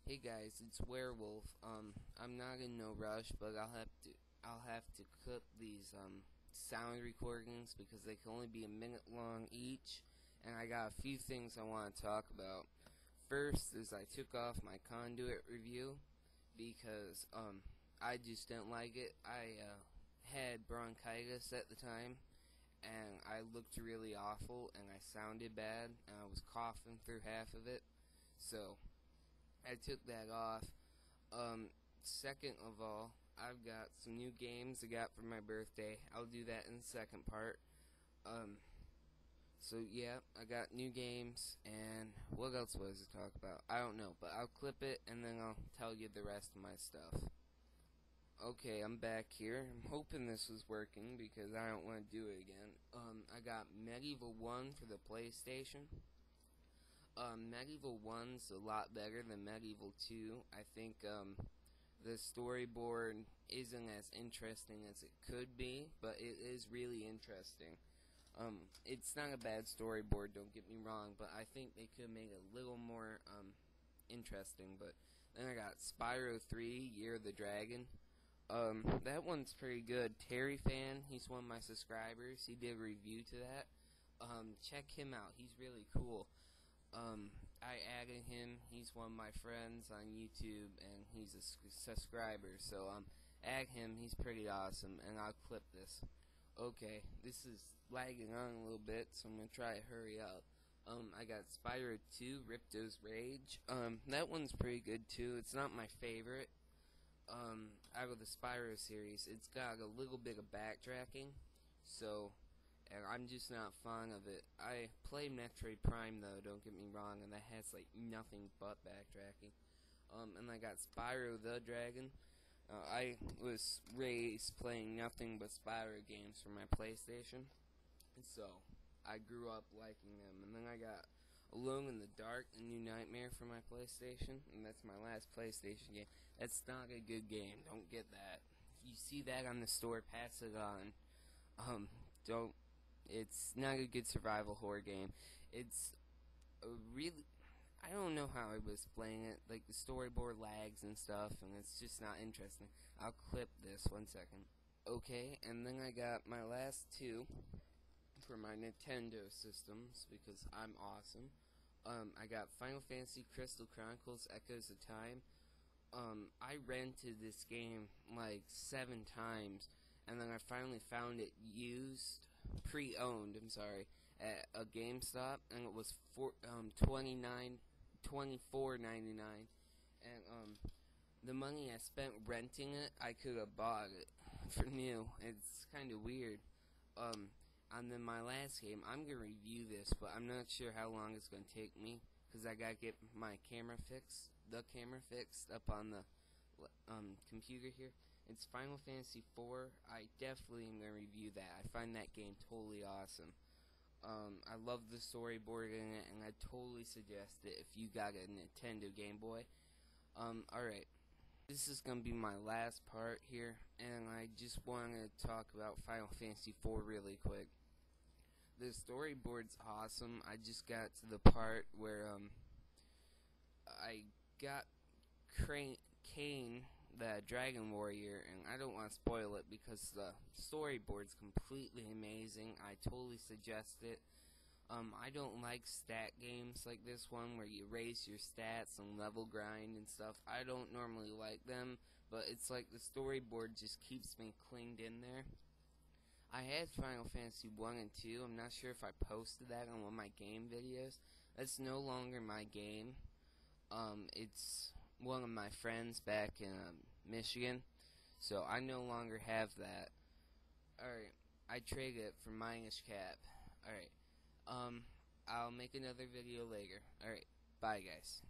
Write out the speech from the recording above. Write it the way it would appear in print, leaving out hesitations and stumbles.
Hey guys, it's Werewolf. I'm not in no rush, but I'll have to clip these sound recordings because they can only be a minute long each, and I got a few things I want to talk about. First is I took off my Conduit review because I just didn't like it. I had bronchitis at the time, and I looked really awful, and I sounded bad, and I was coughing through half of it, so I took that off. Second of all, I've got some new games I got for my birthday. I'll do that in the second part. So yeah, I got new games, and what else was to talk about? I don't know, but I'll clip it, and then I'll tell you the rest of my stuff. Okay, I'm back here. I'm hoping this was working, because I don't want to do it again. I got Medieval 1 for the PlayStation. Medieval 1's a lot better than Medieval 2. I think the storyboard isn't as interesting as it could be, but it is really interesting. It's not a bad storyboard, don't get me wrong, but I think they could make it a little more interesting. But then I got Spyro 3, Year of the Dragon. That one's pretty good. Terry Fan, he's one of my subscribers. He did a review to that. Check him out. He's really cool. I added him. He's one of my friends on YouTube, and he's a subscriber. So, add him. He's pretty awesome, and I'll clip this. Okay, this is lagging on a little bit, so I'm gonna try to hurry up. I got Spyro 2, Ripto's Rage. That one's pretty good too. It's not my favorite. Out of the Spyro series, it's got a little bit of backtracking, so. And I'm just not fond of it. I play Metroid Prime though, don't get me wrong, and that has like nothing but backtracking. And I got Spyro the Dragon. I was raised playing nothing but Spyro games for my PlayStation, and so I grew up liking them. And then I got Alone in the Dark, A New Nightmare for my PlayStation, and that's my last PlayStation game. That's not a good game, don't get that. If you see that on the store, pass it on. Don't. It's not a good survival horror game. It's a really, I don't know how I was playing it. Like, the storyboard lags and stuff, and it's just not interesting. I'll clip this 1 second. Okay, and then I got my last two for my Nintendo systems, because I'm awesome. I got Final Fantasy Crystal Chronicles Echoes of Time. I rented this game like 7 times, and then I finally found it used, pre-owned, at a GameStop, and it was $24.99, and the money I spent renting it, I could have bought it for new. It's kind of weird. And then my last game, I'm gonna review this, but I'm not sure how long it's gonna take me, because I gotta get my camera fixed, up on the computer here. It's Final Fantasy IV. I definitely am going to review that. I find that game totally awesome. I love the storyboard in it, and I totally suggest it if you got a Nintendo Game Boy. Alright. This is going to be my last part here, and I just want to talk about Final Fantasy IV really quick. The storyboard's awesome. I just got to the part where, I got Kain, the Dragon Warrior, and I don't want to spoil it because the storyboard's completely amazing. I totally suggest it. I don't like stat games like this one where you raise your stats and level grind and stuff. I don't normally like them, but it's like the storyboard just keeps me clinged in there. I had Final Fantasy 1 and 2. I'm not sure if I posted that on one of my game videos. That's no longer my game. It's one of my friends back in Michigan, so I no longer have that. Alright, I traded it for Minish Cap. Alright, I'll make another video later. Alright, bye guys.